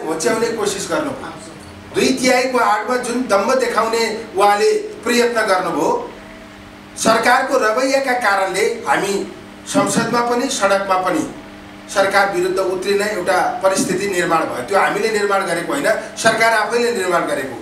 होच्याउने कोसिस गर्नुभयो। 2/3 आडमा जुन दम्भ देखाउने उहाँले प्रयत्न गर्नुभयो, सरकारको रवैयाका कारणले हामी संसदमा पनि सडकमा पनि सरकार विरुद्ध उत्रिने एउटा परिस्थिति निर्माण भयो। त्यो हामीले निर्माण गरेको होइन, सरकार आफैले निर्माण गरेको।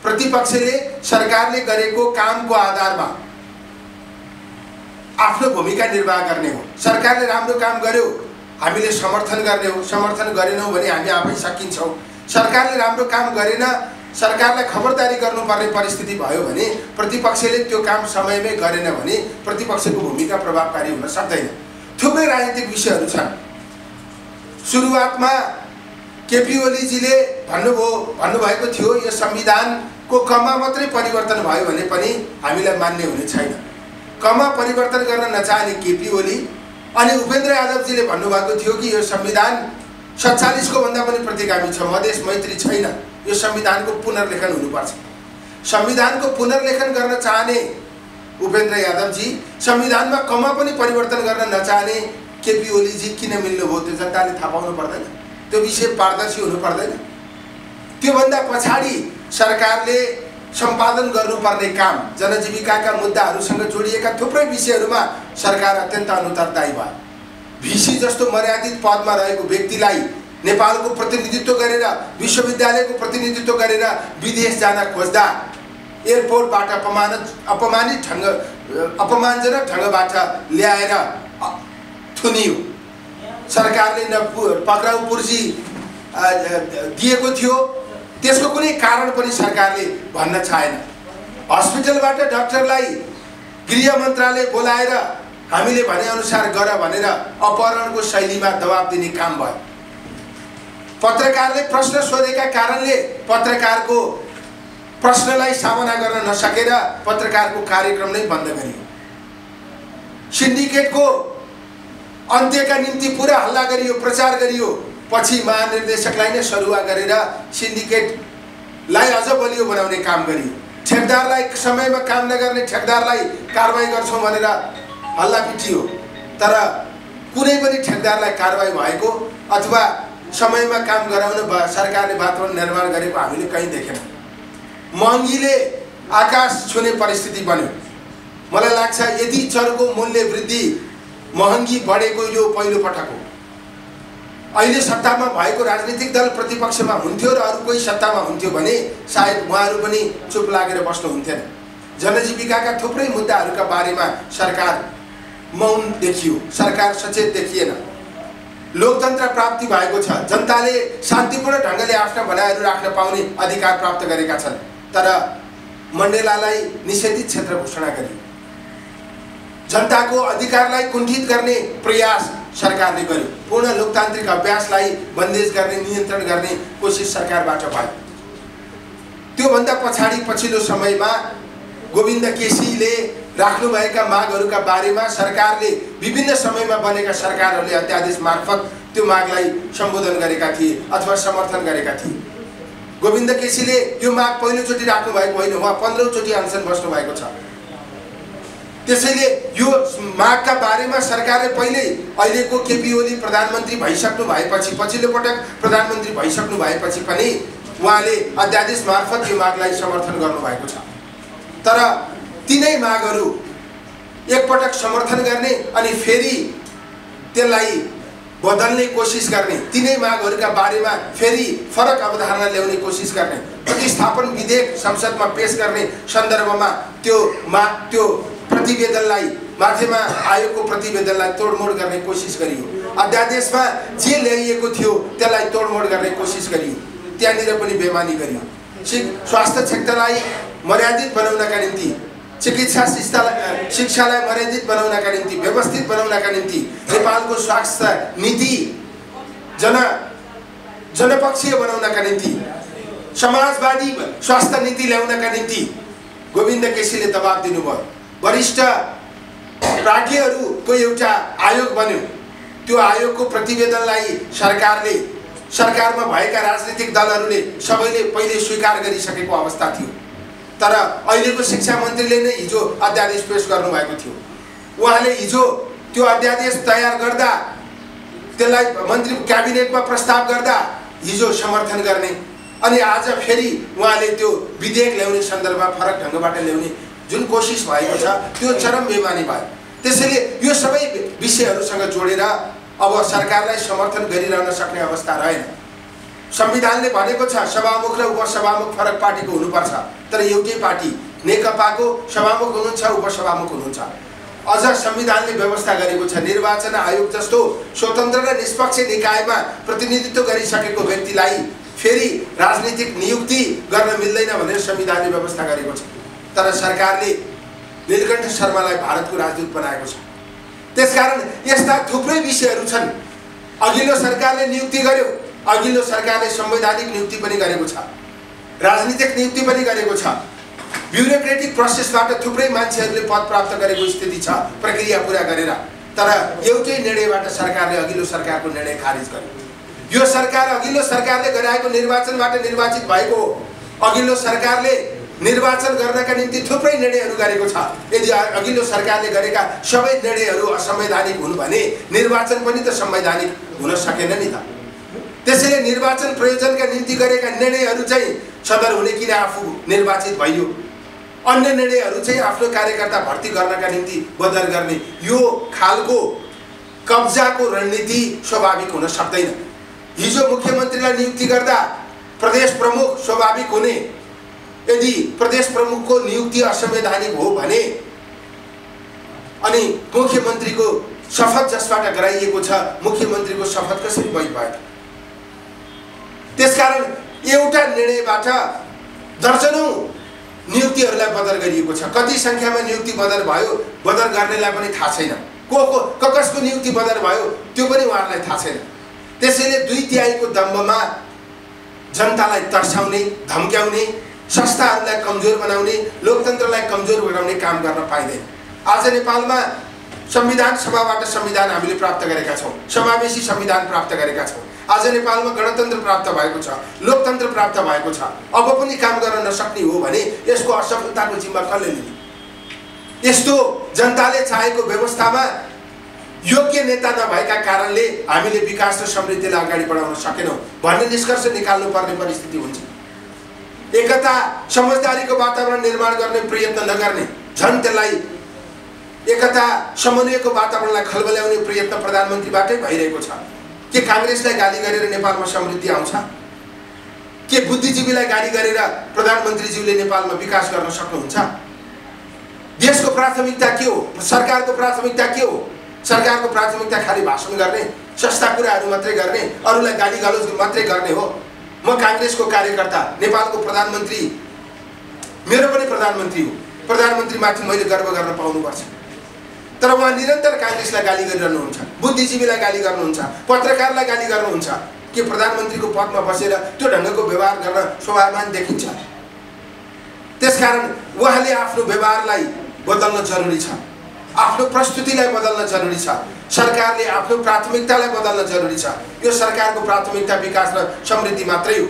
प्रतिपक्षले सरकारले गरेको कामको आधारमा आफ्नो भूमिका निर्वाह गर्ने हो। सरकारले राम्रो काम गर्यो हामीले समर्थन गर्ने हो, समर्थन गरेनौँ भने हामी आफै सकिन्छौँ। सरकारले राम्रो काम गरेन, सरकारलाई खबरदारी गर्नुपर्ने परिस्थिति भयो भने, प्रतिपक्षले त्यो काम समयमै गरेन भने प्रतिपक्षको भूमिका प्रभावकारी हुन सक्दैन। थुप्रै राजनीतिक विषयहरू छन्। सुरुवातमा केपी ओलीजीले भन्नुभएको थियो यो संविधानको कमा मात्रै परिवर्तन भयो भने पनि हामीलाई मान्य हुने छैन। कमा परिवर्तन गर्न नचाहने केपी ओली अनि उपेन्द्र यादवजीले भन्नुभएको थियो कि यो संविधान 47 को भन्दा पनि प्रतिगामी छ, मधेस मैत्री छैन, यो संविधानको पुनर्लेखन हुनुपर्छ। संविधानको पुनर्लेखन गर्न चाहने उपेन्द्र यादवजी, संविधानमा कमा पनि परिवर्तन गर्न नचाहने केपी ओलीजी किन मिल्नुभयो त्यो जनताले थाहा पाउनु पर्दैन? त्यो विषय पारदर्शी हुनु पर्दैन? त्योभन्दा पछाडि सरकारले सम्पादन गर्नुपर्ने काम, जनजीविकाका मुद्दाहरूसँग जोडिएका थुप्रै विषयहरूमा सरकार अत्यन्त अनुत्तरदायी भयो। भिसी जस्तो मर्यादित पदमा रहेको व्यक्तिलाई नेपालको प्रतिनिधित्व गरेर, विश्वविद्यालयको प्रतिनिधित्व गरेर विदेश जान खोज्दा एयरपोर्टबाट अपमानजनक ढङ्गबाट ल्याएर थुनियो। सरकारले न पक्राउ पुर्जी दिएको थियो, त्यसको कुनै कारण पनि सरकारले भन्न चाहेन। हस्पिटलबाट डाक्टरलाई गृह मन्त्रालय बोलाएर हामीले भनेअनुसार गर भनेर अपहरणको शैलीमा दबाब दिने काम भयो। पत्रकारले प्रश्न सोधेका कारणले पत्रकारको प्रश्नलाई सामना गर्न नसकेर पत्रकारको कार्यक्रम नै बन्द गरियो। सिन्डिकेटको अन्त्यका निम्ति पुरा हल्ला गरियो, प्रचार गरियो। पछि महानिर्देशकलाई नै सरुवा गरेर सिन्डिकेटलाई अझ बलियो बनाउने काम गरियो। ठेकदारलाई समयमा काम नगर्ने ठेकदारलाई कारबाही गर्छौँ भनेर हल्ला पिटियो, तर कुनै पनि ठेकदारलाई कारबाही भएको अथवा समयमा काम गराउन सरकारले वातावरण निर्माण गरेको हामीले कहीँ देखेनौँ। महँगीले आकाश छुने परिस्थिति बन्यो। मलाई लाग्छ यदि चरको मूल्य वृद्धि, महँगी बढेको यो पहिलो पटक हो। अहिले सत्तामा भएको राजनीतिक दल प्रतिपक्षमा हुन्थ्यो र अरू कोही सत्तामा हुन्थ्यो भने सायद उहाँहरू पनि चुप लागेर बस्नुहुन्थेन। जनजीविकाका थुप्रै मुद्दाहरूका बारेमा सरकार मौन देखियो, सरकार सचेत देखिएन। लोकतन्त्र प्राप्ति भएको छ, जनताले शान्तिपूर्ण ढङ्गले आफ्ना भनाइहरू राख्न पाउने अधिकार प्राप्त गरेका छन्, तर मण्डेलालाई निषेधित क्षेत्र घोषणा गरियो। जनताको अधिकारलाई कुण्ठित गर्ने प्रयास सरकारले गर्यो। पूर्ण लोकतान्त्रिक अभ्यासलाई बन्देज गर्ने, नियन्त्रण गर्ने कोसिस सरकारबाट भयो। त्योभन्दा पछाडि पछिल्लो समयमा गोविन्द केसीले राख्नुभएका मागहरूका बारेमा सरकारले विभिन्न समयमा बनेका सरकारहरूले अध्यादेश मार्फत त्यो मागलाई सम्बोधन गरेका थिए अथवा समर्थन गरेका थिए। गोविन्द केसीले यो माग पहिलोचोटि राख्नु भएको होइन, उहाँ 15औं चोटि अनसन बस्नु भएको छ। त्यसैले यो मागका बारेमा सरकारले पहिले अहिलेको केपी ओली प्रधानमन्त्री भइसक्नु भएपछि, पछिल्लो पटक प्रधानमन्त्री भइसक्नु भएपछि पनि उहाँले अध्यादेश मार्फत यो मागलाई समर्थन गर्नुभएको छ। तर तीनै मागहरू एकपटक समर्थन गर्ने अनि फेरि त्यसलाई बदल्ने कोसिस गर्ने, तीनै मागहरूका बारेमा फेरि फरक अवधारणा ल्याउने कोसिस गर्ने, प्रतिस्थापन विधेयक संसदमा पेश गर्ने सन्दर्भमा त्यो प्रतिवेदनलाई, माथिमा आयोगको प्रतिवेदनलाई तोडमोड गर्ने कोसिस गरियो। अध्यादेशमा जे ल्याइएको थियो त्यसलाई तोडमोड गर्ने कोसिस गरियो। त्यहाँनिर पनि बेमानी गरियो। स्वास्थ्य क्षेत्रलाई मर्यादित बनाउनका निम्ति, चिकित्सा शिक्षालाई मर्यादित बनाउनका निम्ति, व्यवस्थित बनाउनका निम्ति नेपालको स्वास्थ्य नीति जनपक्षीय बनाउनका निम्ति, समाजवादी स्वास्थ्य नीति ल्याउनका निम्ति गोविन्द केसीले दबाब दिनुभयो। वरिष्ठ प्राज्ञहरूको एउटा आयोग बन्यो। त्यो आयोगको प्रतिवेदनलाई सरकारमा भएका राजनीतिक दलहरूले सबैले पहिले स्वीकार गरिसकेको अवस्था थियो। तर अहिलेको शिक्षा मन्त्रीले नै हिजो अध्यादेश पेश गर्नुभएको थियो। उहाँले हिजो त्यो अध्यादेश तयार गर्दा, त्यसलाई मन्त्री क्याबिनेटमा प्रस्ताव गर्दा हिजो समर्थन गर्ने अनि आज फेरि उहाँले त्यो विधेयक ल्याउने सन्दर्भमा फरक ढङ्गबाट ल्याउने जुन कोसिस भएको छ त्यो चरम बेमानी भयो। त्यसैले यो सबै विषयहरूसँग जोडेर अब सरकारलाई समर्थन गरिरहन सक्ने अवस्था रहेन। संविधानले भनेको छ सभामुख र उपसभामुख फरक पार्टीको हुनुपर्छ, तर एउटै पार्टी नेकपाको सभामुख हुनुहुन्छ, उपसभामुख हुनुहुन्छ। अझ संविधानले व्यवस्था गरेको छ निर्वाचन आयोग जस्तो स्वतन्त्र र निष्पक्ष निकायमा प्रतिनिधित्व गरिसकेको व्यक्तिलाई फेरि राजनीतिक नियुक्ति गर्न मिल्दैन भनेर संविधानले व्यवस्था गरेको छ। तर सरकारले नीलकण्ठ शर्मालाई भारतको राजदूत बनाएको छ। त्यसकारण यस्ता थुप्रै विषयहरू छन्। अघिल्लो सरकारले नियुक्ति गर्यो, अघिल्लो सरकारले संवैधानिक नियुक्ति पनि गरेको छ, राजनीतिक नियुक्ति पनि गरेको छ। ब्युरोक्रेटिक प्रोसेसबाट थुप्रै मान्छेहरूले पद प्राप्त गरेको स्थिति छ प्रक्रिया पूरा गरेर। तर एउटै निर्णयबाट सरकारले अघिल्लो सरकारको निर्णय खारिज गर्यो। यो सरकार अघिल्लो सरकारले गराएको निर्वाचनबाट निर्वाचित भएको हो। अघिल्लो सरकारले निर्वाचन गर्नका निम्ति थुप्रै निर्णयहरू गरेको छ। यदि अघिल्लो सरकारले गरेका सबै निर्णयहरू असंवैधानिक हुन् भने निर्वाचन पनि त संवैधानिक हुन सकेन नि त। त्यसैले निर्वाचन प्रयोजनका निम्ति गरेका निर्णयहरू चाहिँ सदर हुने किन आफू निर्वाचित भइयो, अन्य निर्णयहरू चाहिँ आफ्नो कार्यकर्ता भर्ती गर्नका निम्ति बदर गर्ने, यो खालको कब्जाको रणनीति स्वाभाविक हुन सक्दैन। हिजो मुख्यमन्त्रीलाई नियुक्ति गर्दा प्रदेश प्रमुख स्वाभाविक हुने, यदि प्रदेश प्रमुखको नियुक्ति असंवैधानिक हो भने अनि मुख्यमन्त्रीको शपथ जसबाट गराइएको छ मुख्यमन्त्रीको शपथ कसरी वैध भयो? त्यसकारण एउटा निर्णयबाट दर्जनौं नियुक्तिहरूलाई बदर गरिएको छ। कति संख्यामा नियुक्ति बदर भयो बदर गर्नेलाई पनि थाहा छैन, कसको नियुक्ति बदर भयो त्यो पनि उहाँहरूलाई थाहा छैन। त्यसैले 2/3 दम्बमा जनतालाई तर्साउने, धम्क्याउने, संस्थाहरूलाई कमजोर बनाउने, लोकतन्त्रलाई कमजोर बनाउने काम गर्न पाइँदैन। आज नेपालमा संविधान सभाबाट संविधान हामीले प्राप्त गरेका छौँ, समावेशी संविधान प्राप्त गरेका छौँ। आज नेपालमा गणतन्त्र प्राप्त भएको छ, लोकतन्त्र प्राप्त भएको छ। अब पनि काम गर्न नसक्ने हो भने यसको असफलताको जिम्मा कसले लिने? यस्तो जनताले चाहेको व्यवस्थामा योग्य नेता नभएका कारणले हामीले विकास र समृद्धिलाई अगाडि बढाउन सकेनौँ भन्ने निष्कर्ष निकाल्नुपर्ने परिस्थिति हुन्छ। एकता समझदारीको वातावरण निर्माण गर्ने प्रयत्न नगर्ने, झन् त्यसलाई एकता समन्वयको वातावरणलाई खलबल्याउने प्रयत्न प्रधानमन्त्रीबाटै भइरहेको छ। के कांग्रेसलाई गाली गरेर नेपालमा समृद्धि आउँछ? के बुद्धिजीवीलाई गाली गरेर प्रधानमन्त्रीज्यूले नेपालमा विकास गर्न सक्नुहुन्छ? देशको प्राथमिकता के हो? सरकारको प्राथमिकता के हो? सरकारको प्राथमिकता खाली भाषण गर्ने, सस्ता कुराहरू मात्रै गर्ने, अरूलाई गाली गलौज मात्रै गर्ने हो। म कांग्रेसको कार्यकर्ता, नेपालको प्रधानमन्त्री मेरो पनि प्रधानमन्त्री हो, प्रधानमन्त्रीमाथि मैले गर्व गर्न पाउनुपर्छ। तर उहाँ निरन्तर कांग्रेसलाई गाली गरिरहनुहुन्छ, बुद्धिजीवीलाई गाली गर्नुहुन्छ, पत्रकारलाई गाली गर्नुहुन्छ। के प्रधानमन्त्रीको पदमा बसेर त्यो ढङ्गको व्यवहार गर्न शोभामान देखिन्छ? त्यसकारण उहाँले आफ्नो व्यवहारलाई बदल्न जरुरी छ, आफ्नो प्रस्तुतिलाई बदल्न जरुरी छ, सरकारले आफ्नो प्राथमिकतालाई बदल्न जरुरी छ। यो सरकारको प्राथमिकता विकास र समृद्धि मात्रै हो।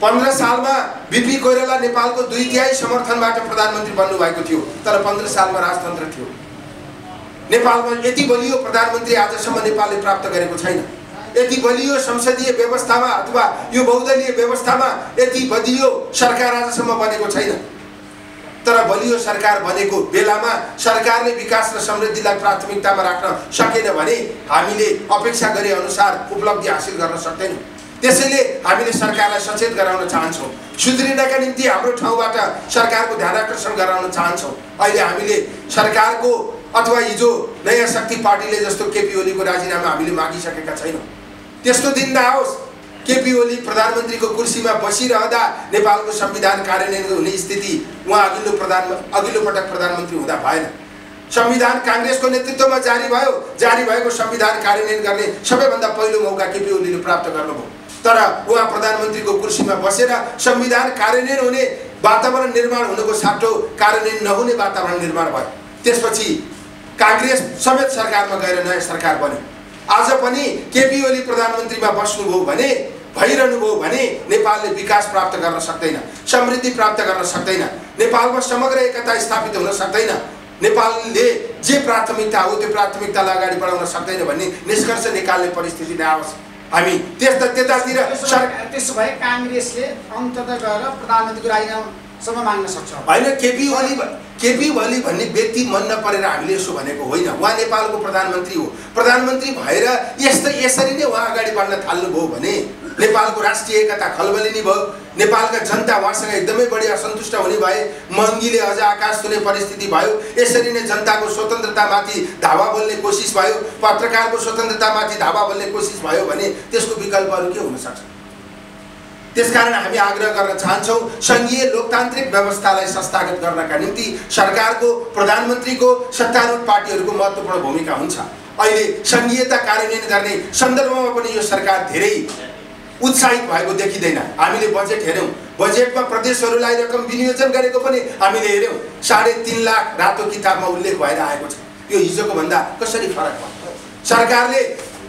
15 सालमा बीपी कोइराला नेपालको 2/3 समर्थनबाट प्रधानमन्त्री बन्नु भएको थियो, तर 15 सालमा राजतन्त्र थियो। नेपालमा यति बलियो प्रधानमन्त्री आजसम्म नेपालले प्राप्त गरेको छैन। यति बलियो संसदीय व्यवस्थामा अथवा यो बहुदलीय व्यवस्थामा यति बलियो सरकार आजसम्म बनेको छैन। तर बलियो सरकार बनेको बेलामा सरकारले विकास र समृद्धिलाई प्राथमिकतामा राख्न सकेन भने हामीले अपेक्षा गरे अनुसार उपलब्धि हासिल गर्न सक्दैनौँ। त्यसैले हामीले सरकारलाई सचेत गराउन चाहन्छौँ, सुध्रिनका निम्ति हाम्रो ठाउँबाट सरकारको ध्यानाकर्षण गराउन चाहन्छौँ। अहिले हामीले सरकारको अथवा हिजो नयाँ शक्ति पार्टीले जस्तो केपी ओलीको राजीनामा हामीले मागिसकेका छैनौँ। त्यस्तो दिन नआओस्। केपी ओली प्रधानमन्त्रीको कुर्सीमा बसिरहँदा नेपालको संविधान कार्यान्वयन हुने स्थिति उहाँ अघिल्लो पटक प्रधानमन्त्री हुँदा भएन। संविधान कांग्रेसको नेतृत्वमा जारी भयो, जारी भएको संविधान कार्यान्वयन गर्ने सबैभन्दा पहिलो मौका केपी ओलीले प्राप्त गर्नुभयो। तर उहाँ प्रधानमन्त्रीको कुर्सीमा बसेर संविधान कार्यान्वयन हुने वातावरण निर्माण हुनुको साटो कार्यान्वयन नहुने वातावरण निर्माण भयो। त्यसपछि कांग्रेस समेत सरकारमा गएर नयाँ सरकार बन्यो। आज पनि केपी ओली प्रधानमन्त्रीमा बस्नुभयो भने भइरहनुभयो भने नेपालले विकास प्राप्त गर्न सक्दैन, समृद्धि प्राप्त गर्न सक्दैन, नेपालमा समग्र एकता स्थापित हुन सक्दैन, नेपालले जे प्राथमिकता हो त्यो प्राथमिकतालाई अगाडि बढाउन सक्दैन भन्ने निष्कर्ष निकाल्ने परिस्थिति नआओस्। हामी त्यतातिर त्यसो भए काङ्ग्रेसले अन्ततः गएर प्रधानमन्त्रीको राजीनामासम्म माग्न सक्छ होइन। केपी ओली भन्ने व्यक्ति मन नपरेर हामीले यसो भनेको होइन। उहाँ नेपालको प्रधानमन्त्री हो। प्रधानमन्त्री भएर यसरी नै उहाँ अगाडि बढ्न थाल्नुभयो भने नेपालको राष्ट्रिय एकता खलबलिनी भयो। नेपालका जनता उहाँसँग एकदमै बढी असन्तुष्ट हुने भए। महँगीले अझ आकाश छुने परिस्थिति भयो। यसरी नै जनताको स्वतन्त्रतामाथि धावा बोल्ने कोसिस भयो, पत्रकारको स्वतन्त्रतामाथि धावा बोल्ने कोसिस भयो भने त्यसको विकल्पहरू के हुन सक्छ? त्यसकारण हामी आग्रह गर्न चाहन्छौँ सङ्घीय लोकतान्त्रिक व्यवस्थालाई संस्थागत गर्नका निम्ति सरकारको, प्रधानमन्त्रीको, सत्तारूढ पार्टीहरूको महत्त्वपूर्ण भूमिका हुन्छ। अहिले सङ्घीयता कार्यान्वयन गर्ने सन्दर्भमा पनि यो सरकार धेरै उत्साहित भएको देखिँदैन। हामीले बजेट हेऱ्यौँ, बजेटमा प्रदेशहरूलाई रकम विनियोजन गरेको पनि हामीले हेऱ्यौँ। 3.5 लाख रातो किताबमा उल्लेख भएर आएको छ। यो हिजोको भन्दा कसरी फरक भयो? सरकारले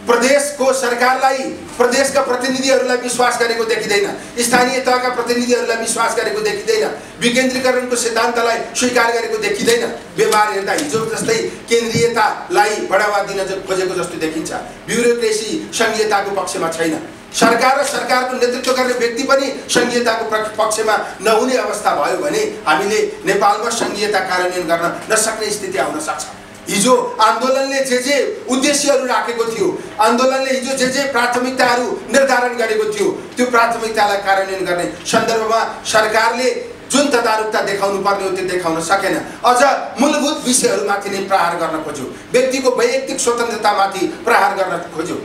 सरकारलाई प्रदेशका प्रतिनिधिहरूलाई विश्वास गरेको देखिँदैन, स्थानीय तहका प्रतिनिधिहरूलाई विश्वास गरेको देखिँदैन, विकेन्द्रीकरणको सिद्धान्तलाई स्वीकार गरेको देखिँदैन। व्यवहार हेर्दा हिजो जस्तै केन्द्रीयतालाई बढावा दिन खोजेको जस्तो देखिन्छ। ब्युरोक्रेसी सङ्घीयताको पक्षमा छैन। सरकार र सरकारको नेतृत्व गर्ने व्यक्ति पनि सङ्घीयताको पक्षमा नहुने अवस्था भयो भने हामीले नेपालमा सङ्घीयता कार्यान्वयन गर्न नसक्ने स्थिति आउन सक्छ। हिजो आन्दोलनले जे उद्देश्यहरू राखेको थियो, आन्दोलनले हिजो जे प्राथमिकताहरू निर्धारण गरेको थियो, त्यो प्राथमिकतालाई कार्यान्वयन गर्ने सन्दर्भमा सरकारले जुन तदारुकता देखाउनु पर्ने हो त्यो देखाउन सकेन। अझ मूलभूत विषयहरूमाथि नै प्रहार गर्न खोज्यो, व्यक्तिको वैयक्तिक स्वतन्त्रतामाथि प्रहार गर्न खोज्यो।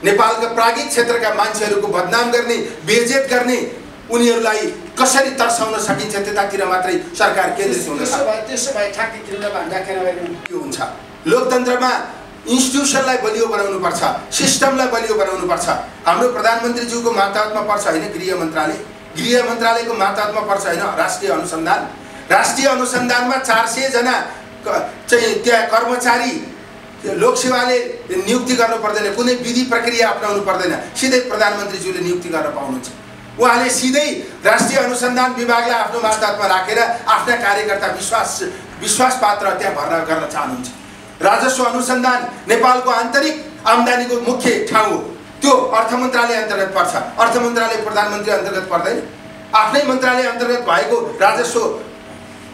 नेपालका प्राज्ञिक क्षेत्रका मान्छेहरूको बदनाम गर्ने, बेइज्जत गर्ने, उनीहरूलाई कसरी तर्साउन सकिन्छ त्यतातिर मात्रै सरकार केन्द्रित हुन सक्छ। त्यसो भए ठ्याक्कै किन भन्दाखेरि के हुन्छ? लोकतन्त्रमा इन्स्टिट्युसनलाई बलियो बनाउनु पर्छ, सिस्टमलाई बलियो बनाउनु पर्छ। हाम्रो प्रधानमन्त्रीज्यूको मातहतमा पर्छ होइन गृह मन्त्रालयको मातहतमा पर्छ होइन राष्ट्रिय अनुसन्धानमा 400 जना चाहिँ त्यहाँ कर्मचारी लोकसेवाले नियुक्ति गर्नु पर्दैन, कुनै विधि प्रक्रिया अपनाउनु पर्दैन, सिधै प्रधानमन्त्रीज्यूले नियुक्ति गर्न पाउनुहुन्छ। उहाँले सिधै राष्ट्रिय अनुसन्धान विभागलाई आफ्नो मातहतमा राखेर आफ्ना कार्यकर्ता विश्वास पात्र त्यहाँ भर्ना गर्न चाहनुहुन्छ। राजस्व अनुसन्धान नेपालको आन्तरिक आम्दानीको मुख्य ठाउँ हो, त्यो अर्थ मन्त्रालय अन्तर्गत पर्छ। अर्थ मन्त्रालय प्रधानमन्त्री अन्तर्गत पर्दैन। आफ्नै मन्त्रालय अन्तर्गत भएको राजस्व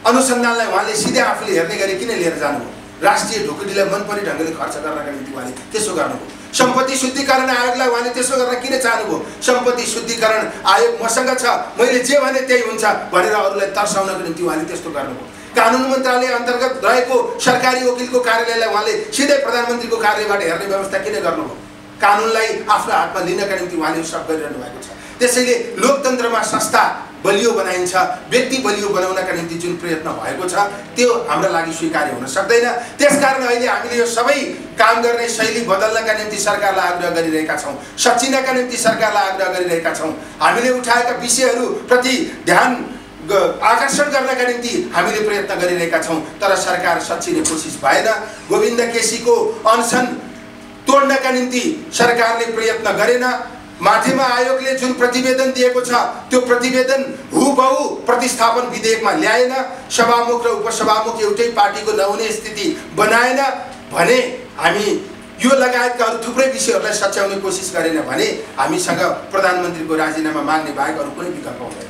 अनुसन्धानलाई उहाँले सिधै आफूले हेर्ने गरी किन लिएर जानुभयो? राष्ट्रिय ढुकुटीलाई मनपर्ने ढङ्गले खर्च गर्नका निम्ति उहाँले त्यसो गर्नुभयो। सम्पत्ति शुद्धिकरण आयोगलाई उहाँले त्यसो गर्न किन चाहनुभयो? सम्पत्ति शुद्धिकरण आयोग मसँग छ, मैले जे भने त्यही हुन्छ भनेर अरूलाई तर्साउनको निम्ति उहाँले त्यस्तो गर्नुभयो। कानुन मन्त्रालय अन्तर्गत रहेको सरकारी वकिलको कार्यालयलाई उहाँले सिधै प्रधानमन्त्रीको कार्यालयबाट हेर्ने व्यवस्था किन गर्नुभयो? कानुनलाई आफ्नो हातमा लिनका निम्ति उहाँले सब गरिरहनु भएको छ। त्यसैले लोकतन्त्रमा संस्था बलियो बनाइन्छ, व्यक्ति बलियो बनाउनका निम्ति जुन प्रयत्न भएको छ त्यो हाम्रो लागि स्वीकार्य हुन सक्दैन। त्यसकारण अहिले हामीले यो सबै काम गर्ने शैली बदल्नका निम्ति सरकारलाई आग्रह गरिरहेका छौँ, सचिनका निम्ति सरकारलाई आग्रह गरिरहेका छौँ। हामीले उठाएका विषयहरूप्रति ध्यान आकर्षण गर्नका निम्ति हामीले प्रयत्न गरिरहेका छौँ, तर सरकार सचिने कोसिस भएन। गोविन्द केसीको अनसन तोड्नका निम्ति सरकारले प्रयत्न गरेन। माथिमा आयोगले जुन प्रतिवेदन दिएको छ त्यो प्रतिवेदन हुबहु प्रतिस्थापन विधेयकमा ल्याएन। सभामुख र उपसभामुख एउटै पार्टीको नहुने स्थिति बनाएन भने हामी यो लगायतका अरू थुप्रै विषयहरूलाई सच्याउने कोसिस गरेन भने हामीसँग प्रधानमन्त्रीको राजीनामा माग्ने बाहेक अरू कुनै विकल्प हुँदैन।